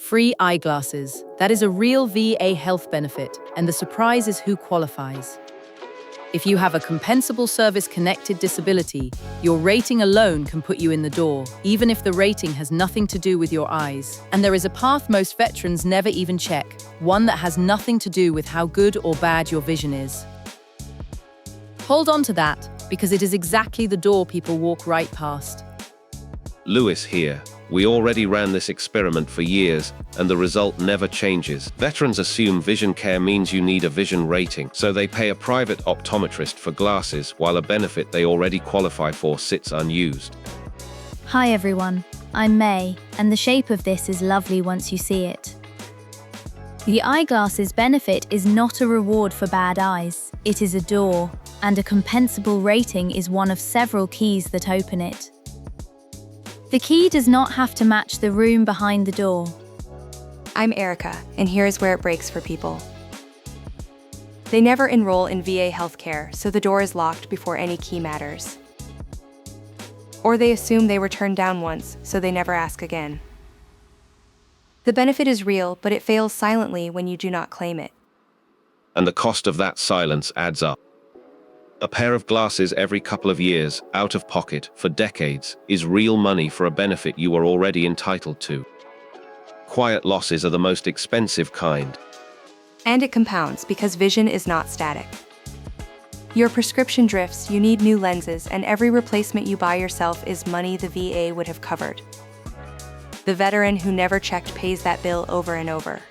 Free eyeglasses. That is a real VA health benefit, and the surprise is who qualifies. If you have a compensable service-connected disability, your rating alone can put you in the door, even if the rating has nothing to do with your eyes. And there is a path most veterans never even check, one that has nothing to do with how good or bad your vision is. Hold on to that, because it is exactly the door people walk right past. Lewis here. We already ran this experiment for years, and the result never changes. Veterans assume vision care means you need a vision rating, so they pay a private optometrist for glasses, while a benefit they already qualify for sits unused. Hi everyone, I'm May, and the shape of this is lovely once you see it. The eyeglasses benefit is not a reward for bad eyes, it is a door, and a compensable rating is one of several keys that open it. The key does not have to match the room behind the door. I'm Erica, and here's where it breaks for people. They never enroll in VA healthcare, so the door is locked before any key matters. Or they assume they were turned down once, so they never ask again. The benefit is real, but it fails silently when you do not claim it. And the cost of that silence adds up. A pair of glasses every couple of years, out of pocket, for decades, is real money for a benefit you are already entitled to. Quiet losses are the most expensive kind. And it compounds because vision is not static. Your prescription drifts, you need new lenses, and every replacement you buy yourself is money the VA would have covered. The veteran who never checked pays that bill over and over.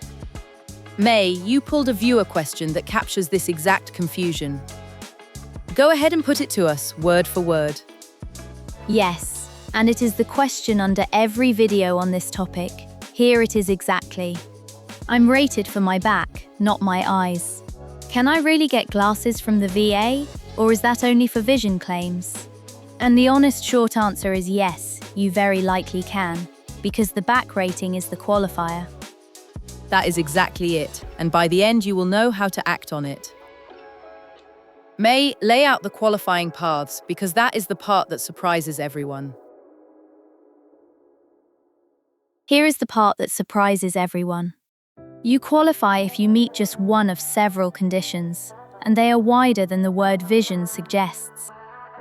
May, you pulled a viewer question that captures this exact confusion. Go ahead and put it to us, word for word. Yes, and it is the question under every video on this topic. Here it is exactly. I'm rated for my back, not my eyes. Can I really get glasses from the VA, or is that only for vision claims? And the honest short answer is yes, you very likely can, because the back rating is the qualifier. That is exactly it, and by the end you will know how to act on it. May, lay out the qualifying paths, because that is the part that surprises everyone. Here is the part that surprises everyone. You qualify if you meet just one of several conditions, and they are wider than the word vision suggests.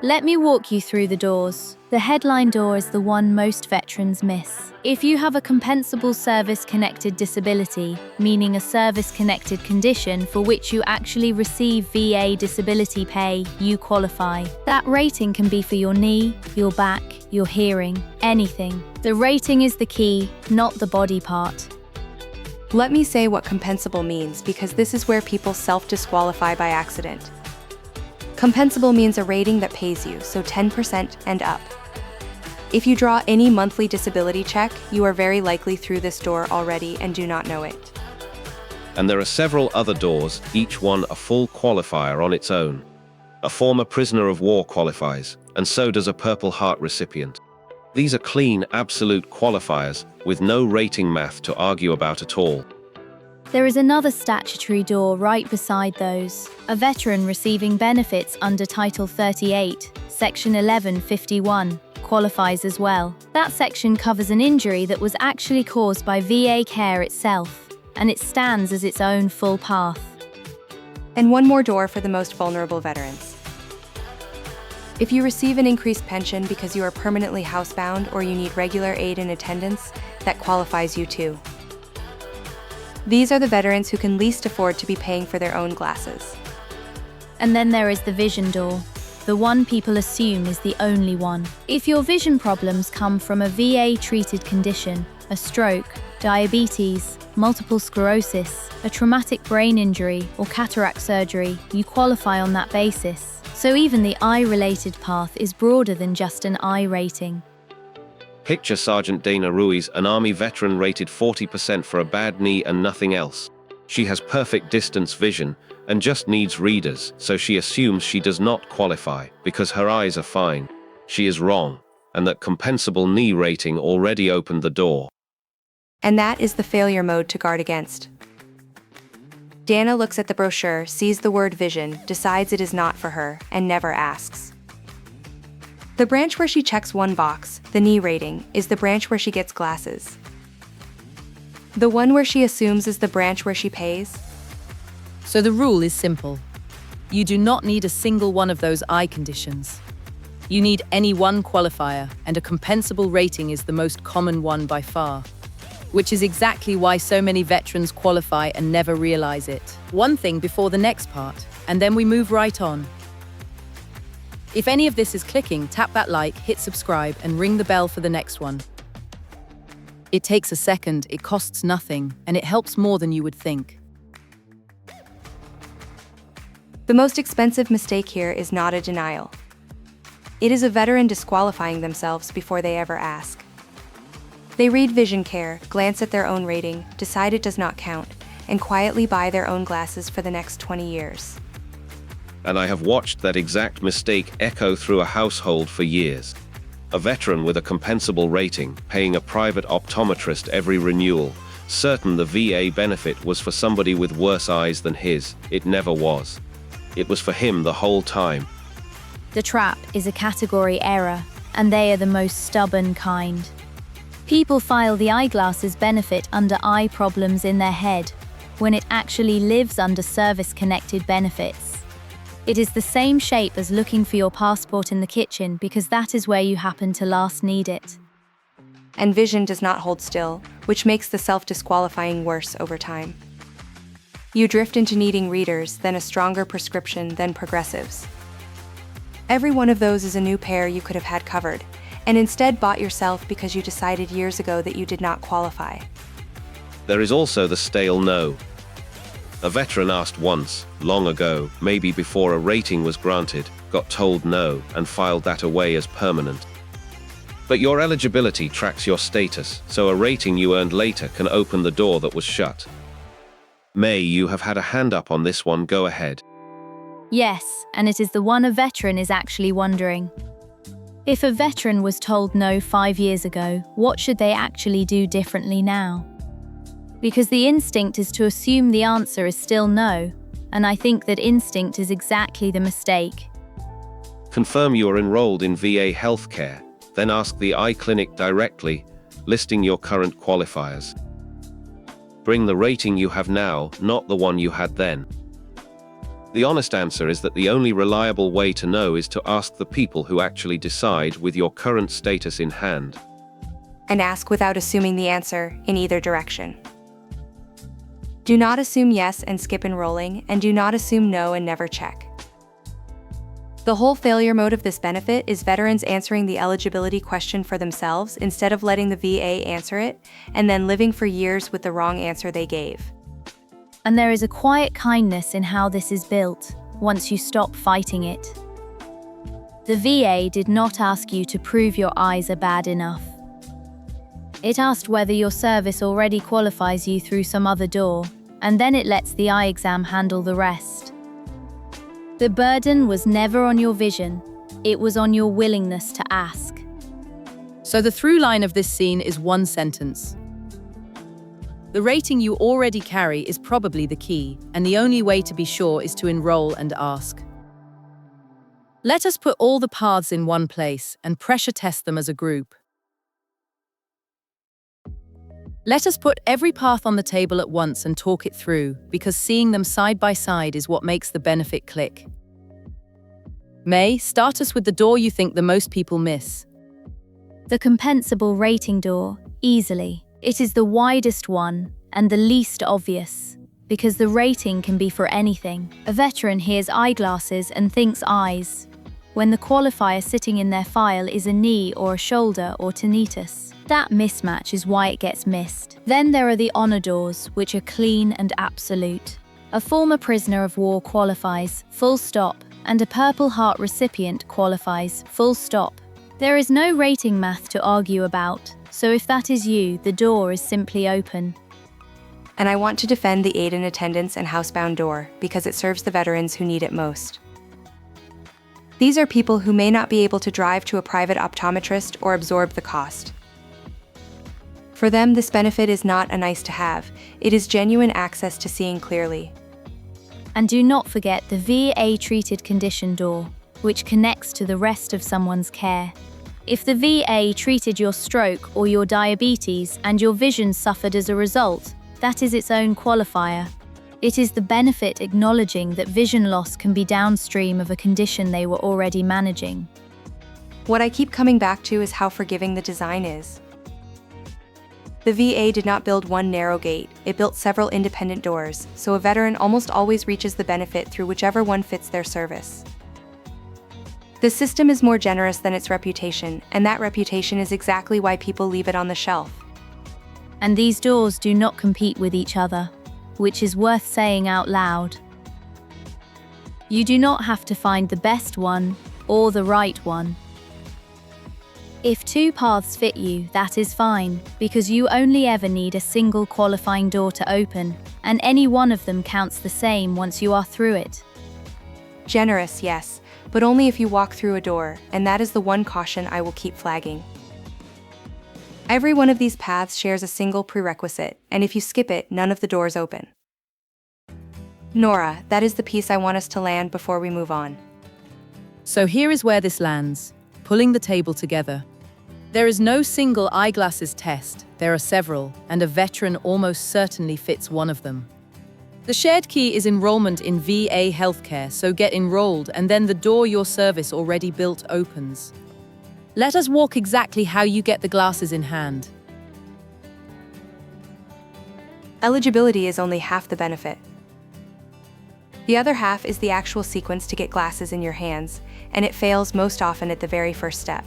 Let me walk you through the doors. The headline door is the one most veterans miss. If you have a compensable service-connected disability, meaning a service-connected condition for which you actually receive VA disability pay, you qualify. That rating can be for your knee, your back, your hearing, anything. The rating is the key, not the body part. Let me say what compensable means, because this is where people self-disqualify by accident. Compensable means a rating that pays you, so 10% and up. If you draw any monthly disability check, you are very likely through this door already and do not know it. And there are several other doors, each one a full qualifier on its own. A former prisoner of war qualifies, and so does a Purple Heart recipient. These are clean, absolute qualifiers, with no rating math to argue about at all. There is another statutory door right beside those. A veteran receiving benefits under Title 38, Section 1151, qualifies as well. That section covers an injury that was actually caused by VA care itself, and it stands as its own full path. And one more door for the most vulnerable veterans. If you receive an increased pension because you are permanently housebound or you need regular aid in attendance, that qualifies you too. These are the veterans who can least afford to be paying for their own glasses. And then there is the vision door, the one people assume is the only one. If your vision problems come from a VA-treated condition, a stroke, diabetes, multiple sclerosis, a traumatic brain injury, or cataract surgery, you qualify on that basis. So even the eye-related path is broader than just an eye rating. Picture Sergeant Dana Ruiz, an Army veteran rated 40% for a bad knee and nothing else. She has perfect distance vision and just needs readers, so she assumes she does not qualify because her eyes are fine. She is wrong, and that compensable knee rating already opened the door. And that is the failure mode to guard against. Dana looks at the brochure, sees the word vision, decides it is not for her, and never asks. The branch where she checks one box, the knee rating, is the branch where she gets glasses. The one where she assumes is the branch where she pays? So the rule is simple. You do not need a single one of those eye conditions. You need any one qualifier, and a compensable rating is the most common one by far. Which is exactly why so many veterans qualify and never realize it. One thing before the next part, and then we move right on. If any of this is clicking, tap that like, hit subscribe, and ring the bell for the next one. It takes a second, it costs nothing, and it helps more than you would think. The most expensive mistake here is not a denial. It is a veteran disqualifying themselves before they ever ask. They read vision care, glance at their own rating, decide it does not count, and quietly buy their own glasses for the next 20 years. And I have watched that exact mistake echo through a household for years. A veteran with a compensable rating, paying a private optometrist every renewal, certain the VA benefit was for somebody with worse eyes than his. It never was. It was for him the whole time. The trap is a category error, and they are the most stubborn kind. People file the eyeglasses benefit under eye problems in their head, when it actually lives under service-connected benefits. It is the same shape as looking for your passport in the kitchen because that is where you happen to last need it. And vision does not hold still, which makes the self-disqualifying worse over time. You drift into needing readers, then a stronger prescription, then progressives. Every one of those is a new pair you could have had covered, and instead bought yourself because you decided years ago that you did not qualify. There is also the stale no. A veteran asked once, long ago, maybe before a rating was granted, got told no, and filed that away as permanent. But your eligibility tracks your status, so a rating you earned later can open the door that was shut. May, you have had a hand up on this one, go ahead. Yes, and it is the one a veteran is actually wondering. If a veteran was told no 5 years ago, what should they actually do differently now? Because the instinct is to assume the answer is still no, and I think that instinct is exactly the mistake. Confirm you are enrolled in VA healthcare, then ask the eye clinic directly, listing your current qualifiers. Bring the rating you have now, not the one you had then. The honest answer is that the only reliable way to know is to ask the people who actually decide with your current status in hand. And ask without assuming the answer in either direction. Do not assume yes and skip enrolling, and do not assume no and never check. The whole failure mode of this benefit is veterans answering the eligibility question for themselves instead of letting the VA answer it, and then living for years with the wrong answer they gave. And there is a quiet kindness in how this is built, once you stop fighting it. The VA did not ask you to prove your eyes are bad enough. It asked whether your service already qualifies you through some other door, and then it lets the eye exam handle the rest. The burden was never on your vision, it was on your willingness to ask. So the through line of this scene is one sentence. The rating you already carry is probably the key, and the only way to be sure is to enroll and ask. Let us put all the paths in one place and pressure test them as a group. Let us put every path on the table at once and talk it through, because seeing them side by side is what makes the benefit click. May, start us with the door you think the most people miss. The compensable rating door, easily. It is the widest one and the least obvious, because the rating can be for anything. A veteran hears eyeglasses and thinks eyes, when the qualifier sitting in their file is a knee or a shoulder or tinnitus. That mismatch is why it gets missed. Then there are the honor doors, which are clean and absolute. A former prisoner of war qualifies, full stop, and a Purple Heart recipient qualifies, full stop. There is no rating math to argue about, so if that is you, the door is simply open. And I want to defend the aid in attendance and housebound door because it serves the veterans who need it most. These are people who may not be able to drive to a private optometrist or absorb the cost. For them, this benefit is not a nice to have, it is genuine access to seeing clearly. And do not forget the VA treated condition door, which connects to the rest of someone's care. If the VA treated your stroke or your diabetes and your vision suffered as a result, that is its own qualifier. It is the benefit acknowledging that vision loss can be downstream of a condition they were already managing. What I keep coming back to is how forgiving the design is. The VA did not build one narrow gate, it built several independent doors, so a veteran almost always reaches the benefit through whichever one fits their service. The system is more generous than its reputation, and that reputation is exactly why people leave it on the shelf. And these doors do not compete with each other, which is worth saying out loud. You do not have to find the best one or the right one. If two paths fit you, that is fine, because you only ever need a single qualifying door to open, and any one of them counts the same once you are through it. Generous, yes, but only if you walk through a door, and that is the one caution I will keep flagging. Every one of these paths shares a single prerequisite, and if you skip it, none of the doors open. Nora, that is the piece I want us to land before we move on. So here is where this lands, pulling the table together. There is no single eyeglasses test, there are several, and a veteran almost certainly fits one of them. The shared key is enrollment in VA healthcare, so get enrolled and then the door your service already built opens. Let us walk exactly how you get the glasses in hand. Eligibility is only half the benefit. The other half is the actual sequence to get glasses in your hands, and it fails most often at the very first step.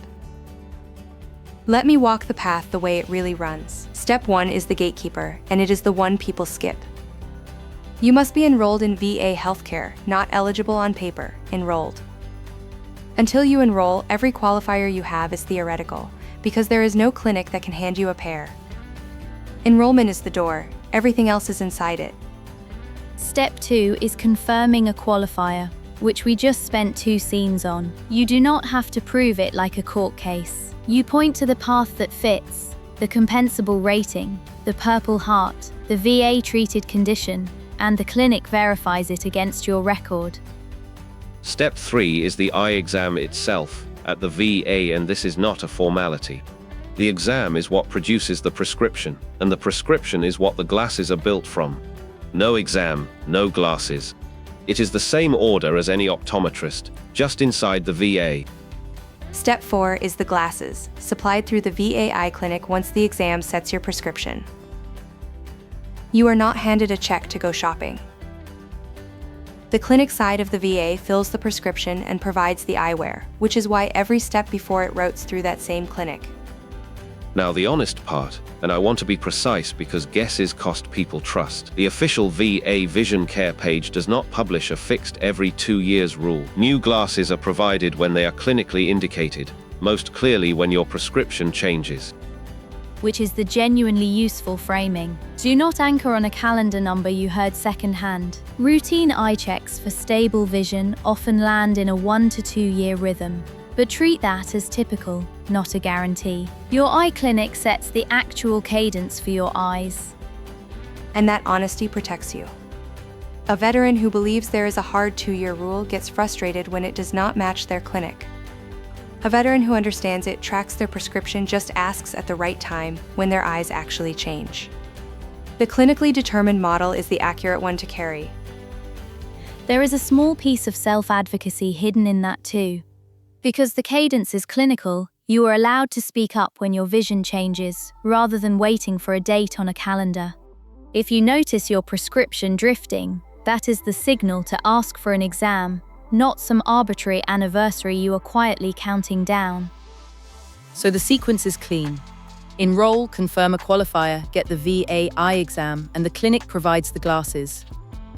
Let me walk the path the way it really runs. Step 1 is the gatekeeper, and it is the one people skip. You must be enrolled in VA healthcare, not eligible on paper, enrolled. Until you enroll, every qualifier you have is theoretical, because there is no clinic that can hand you a pair. Enrollment is the door, everything else is inside it. Step 2 is confirming a qualifier, which we just spent 2 scenes on. You do not have to prove it like a court case. You point to the path that fits, the compensable rating, the Purple Heart, the VA-treated condition, and the clinic verifies it against your record. Step 3 is the eye exam itself at the VA, and this is not a formality. The exam is what produces the prescription, and the prescription is what the glasses are built from. No exam, no glasses. It is the same order as any optometrist, just inside the VA. Step 4 is the glasses, supplied through the VA eye clinic once the exam sets your prescription. You are not handed a check to go shopping. The clinic side of the VA fills the prescription and provides the eyewear, which is why every step before it routes through that same clinic. Now the honest part, and I want to be precise because guesses cost people trust. The official VA Vision Care page does not publish a fixed every 2 years rule. New glasses are provided when they are clinically indicated, most clearly when your prescription changes. Which is the genuinely useful framing. Do not anchor on a calendar number you heard secondhand. Routine eye checks for stable vision often land in a 1 to 2 year rhythm, but treat that as typical, not a guarantee. Your eye clinic sets the actual cadence for your eyes. And that honesty protects you. A veteran who believes there is a hard 2-year rule gets frustrated when it does not match their clinic. A veteran who understands it tracks their prescription, just asks at the right time when their eyes actually change. The clinically determined model is the accurate one to carry. There is a small piece of self-advocacy hidden in that too. Because the cadence is clinical, you are allowed to speak up when your vision changes, rather than waiting for a date on a calendar. If you notice your prescription drifting, that is the signal to ask for an exam, not some arbitrary anniversary you are quietly counting down. So the sequence is clean. Enroll, confirm a qualifier, get the VA eye exam, and the clinic provides the glasses.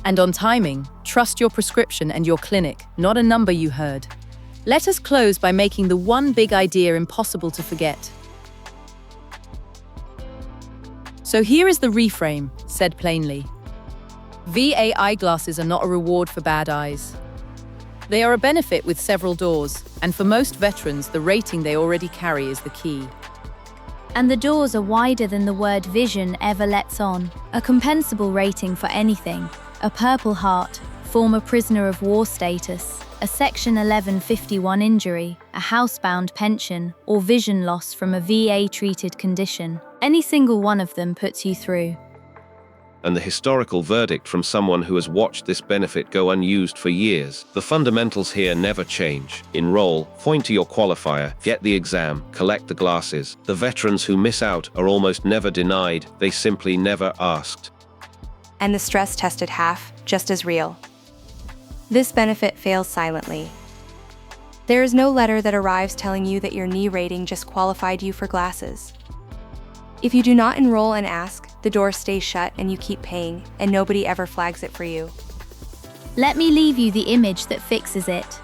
And on timing, trust your prescription and your clinic, not a number you heard. Let us close by making the one big idea impossible to forget. So here is the reframe, said plainly. VA eyeglasses are not a reward for bad eyes. They are a benefit with several doors, and for most veterans, the rating they already carry is the key. And the doors are wider than the word vision ever lets on. A compensable rating for anything, a Purple Heart, former prisoner of war status, a Section 1151 injury, a housebound pension, or vision loss from a VA-treated condition. Any single one of them puts you through. And the historical verdict from someone who has watched this benefit go unused for years. The fundamentals here never change. Enroll, point to your qualifier, get the exam, collect the glasses. The veterans who miss out are almost never denied, they simply never asked. And the stress tested half, just as real. This benefit fails silently. There is no letter that arrives telling you that your knee rating just qualified you for glasses. If you do not enroll and ask, the door stays shut and you keep paying, and nobody ever flags it for you. Let me leave you the image that fixes it.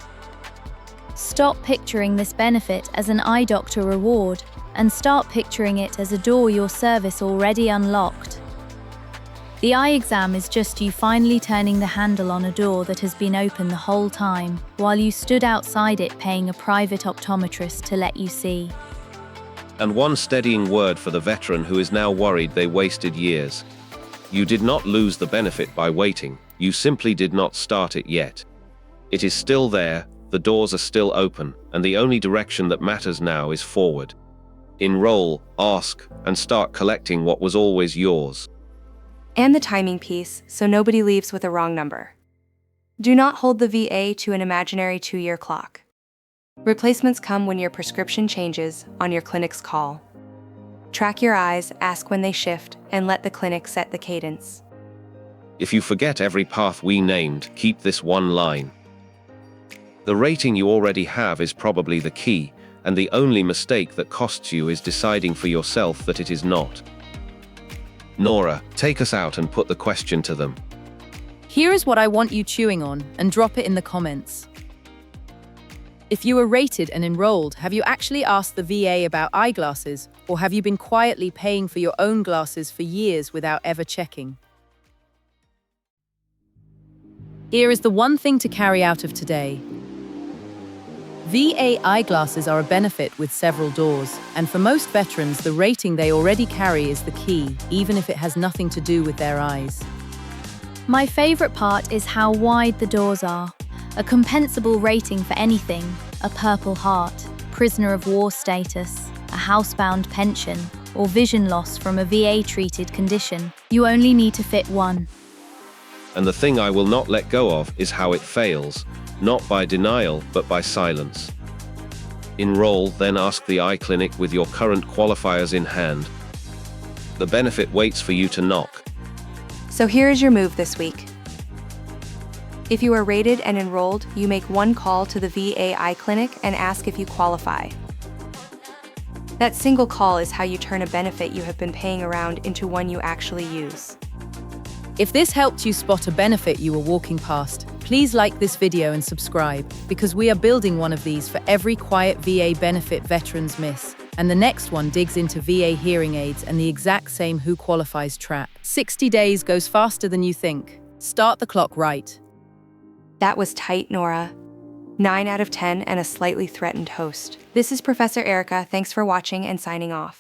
Stop picturing this benefit as an eye doctor reward and start picturing it as a door your service already unlocked. The eye exam is just you finally turning the handle on a door that has been open the whole time, while you stood outside it paying a private optometrist to let you see. And one steadying word for the veteran who is now worried they wasted years. You did not lose the benefit by waiting, you simply did not start it yet. It is still there, the doors are still open, and the only direction that matters now is forward. Enroll, ask, and start collecting what was always yours. And the timing piece, so nobody leaves with a wrong number. Do not hold the VA to an imaginary 2-year clock. Replacements come when your prescription changes on your clinic's call. Track your eyes, ask when they shift, and let the clinic set the cadence. If you forget every path we named, keep this one line. The rating you already have is probably the key, and the only mistake that costs you is deciding for yourself that it is not. Nora, take us out and put the question to them. Here is what I want you chewing on, and drop it in the comments. If you were rated and enrolled, have you actually asked the VA about eyeglasses, or have you been quietly paying for your own glasses for years without ever checking? Here is the one thing to carry out of today. VA eyeglasses are a benefit with several doors, and for most veterans, the rating they already carry is the key, even if it has nothing to do with their eyes. My favorite part is how wide the doors are. A compensable rating for anything, a Purple Heart, prisoner of war status, a housebound pension, or vision loss from a VA-treated condition. You only need to fit one. And the thing I will not let go of is how it fails, not by denial, but by silence. Enroll, then ask the eye clinic with your current qualifiers in hand. The benefit waits for you to knock. So here is your move this week. If you are rated and enrolled, you make one call to the VA eye clinic and ask if you qualify. That single call is how you turn a benefit you have been paying around into one you actually use. If this helped you spot a benefit you were walking past, please like this video and subscribe, because we are building one of these for every quiet VA benefit veterans miss. And the next one digs into VA hearing aids and the exact same who qualifies trap. 60 days goes faster than you think. Start the clock right. That was tight, Nora. 9 out of 10 and a slightly threatened host. This is Professor Erica. Thanks for watching and signing off.